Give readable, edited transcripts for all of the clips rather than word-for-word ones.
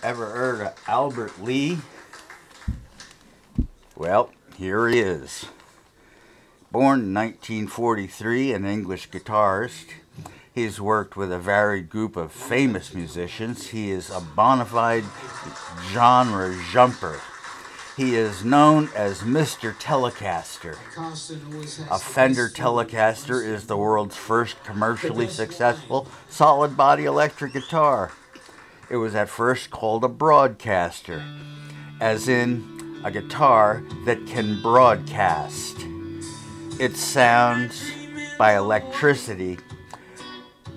Ever heard of Albert Lee? Well, here he is. Born in 1943, an English guitarist, he's worked with a varied group of famous musicians. He is a bona fide genre jumper. He is known as Mr. Telecaster. A Fender Telecaster is the world's first commercially successful solid body electric guitar. It was at first called a broadcaster, as in a guitar that can broadcast. It sounds by electricity.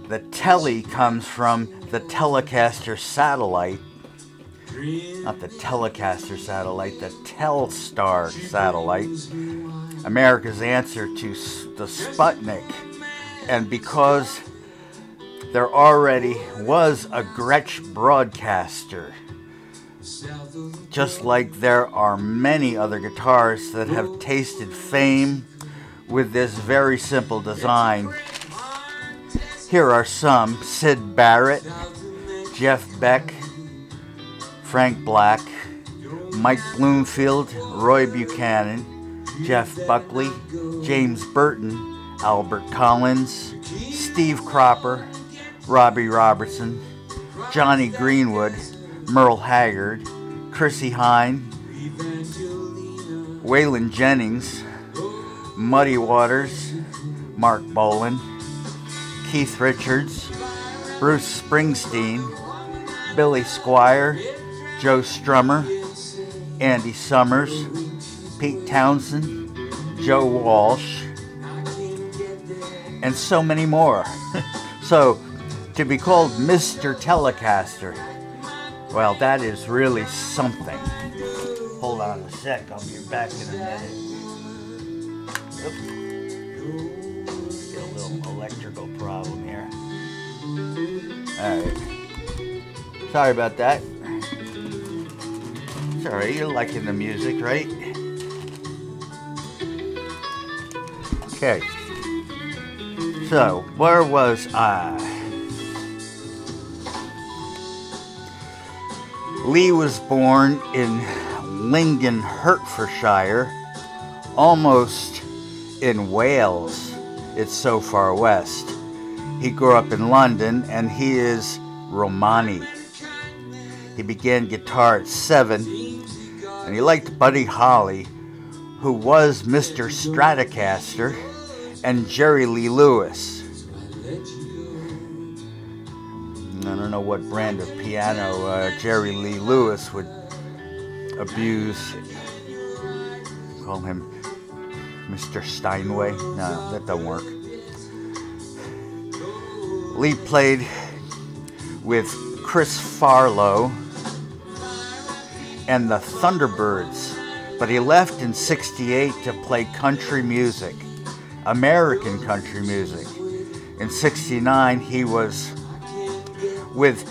The tele comes from the Telecaster satellite, not the Telecaster satellite, the Telstar satellite, America's answer to the Sputnik. And because there already was a Gretsch broadcaster, just like there are many other guitars that have tasted fame with this very simple design. Here are some: Syd Barrett, Jeff Beck, Frank Black, Mike Bloomfield, Roy Buchanan, Jeff Buckley, James Burton, Albert Collins, Steve Cropper, Robbie Robertson, Johnny Greenwood, Merle Haggard, Chrissie Hynde, Waylon Jennings, Muddy Waters, Mark Bolan, Keith Richards, Bruce Springsteen, Billy Squier, Joe Strummer, Andy Summers, Pete Townsend, Joe Walsh, and so many more. So, to be called Mr. Telecaster, well, that is really something. Hold on a sec, I'll be back in a minute. Oops. Get a little electrical problem here. Alright. Sorry about that. It's alright, you're liking the music, right? Okay. So, where was I? Lee was born in Lincoln, Hertfordshire, almost in Wales. It's so far west. He grew up in London, and he is Romani. He began guitar at 7, and he liked Buddy Holly, who was Mr. Stratocaster, and Jerry Lee Lewis. I don't know what brand of piano Jerry Lee Lewis would abuse. Call him Mr. Steinway. No, that don't work. Lee played with Chris Farlow and the Thunderbirds, but he left in '68 to play country music, American country music. In '69, he was with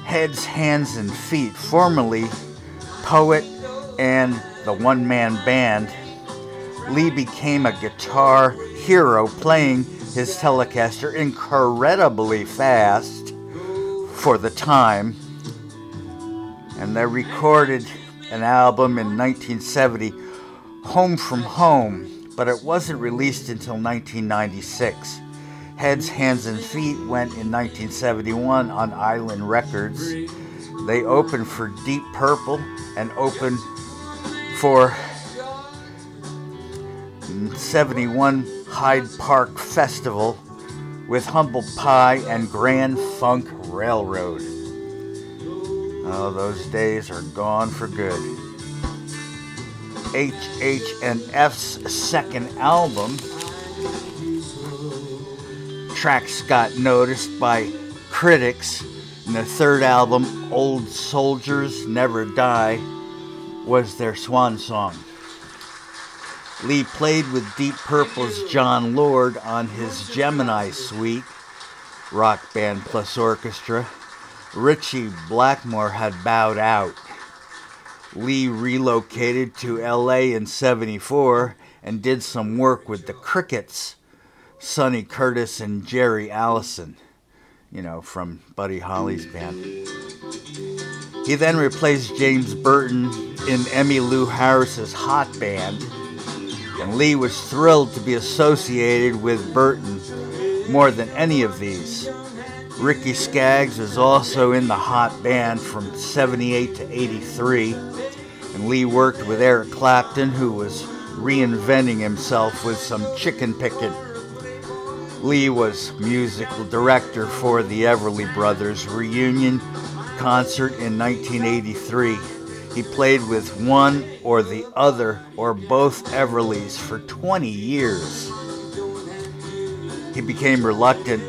Heads, Hands, and Feet, formerly Poet and the one-man band. Lee became a guitar hero, playing his Telecaster incredibly fast for the time. And they recorded an album in 1970, Home from Home, but it wasn't released until 1996. Heads, Hands, and Feet went in 1971 on Island Records. They opened for Deep Purple and opened for 71 Hyde Park Festival with Humble Pie and Grand Funk Railroad. Oh, those days are gone for good. HH&F's second album, tracks got noticed by critics, and the third album, Old Soldiers Never Die, was their swan song. Lee played with Deep Purple's John Lord on his Gemini Suite, Rock Band Plus Orchestra. Ritchie Blackmore had bowed out. Lee relocated to LA in '74 and did some work with the Crickets, Sonny Curtis and Jerry Allison, you know, from Buddy Holly's band. He then replaced James Burton in Emmylou Harris's Hot Band, and Lee was thrilled to be associated with Burton more than any of these. Ricky Skaggs was also in the Hot Band from 78 to 83, and Lee worked with Eric Clapton, who was reinventing himself with some chicken picking. Lee was musical director for the Everly Brothers reunion concert in 1983. He played with one or the other or both Everlys for 20 years. He became reluctant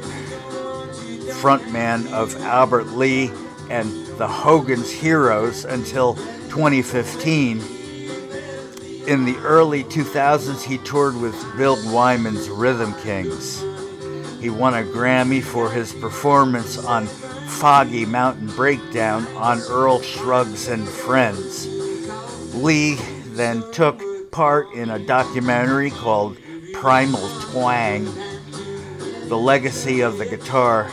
frontman of Albert Lee and the Hogan's Heroes until 2015. In the early 2000s, he toured with Bill Wyman's Rhythm Kings. He won a Grammy for his performance on Foggy Mountain Breakdown on Earl Scruggs and Friends. Lee then took part in a documentary called Primal Twang, The Legacy of the Guitar,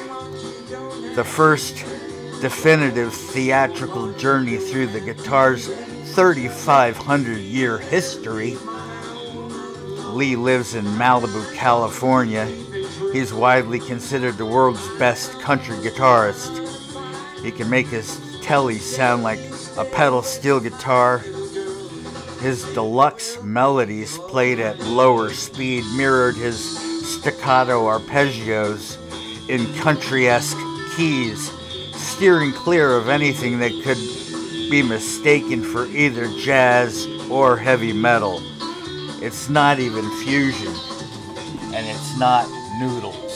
the first definitive theatrical journey through the guitar's 3,500-year history. Lee lives in Malibu, California. He's widely considered the world's best country guitarist. He can make his telly sound like a pedal steel guitar. His deluxe melodies played at lower speed mirrored his staccato arpeggios in country-esque keys, steering clear of anything that could be mistaken for either jazz or heavy metal. It's not even fusion, and it's not noodle.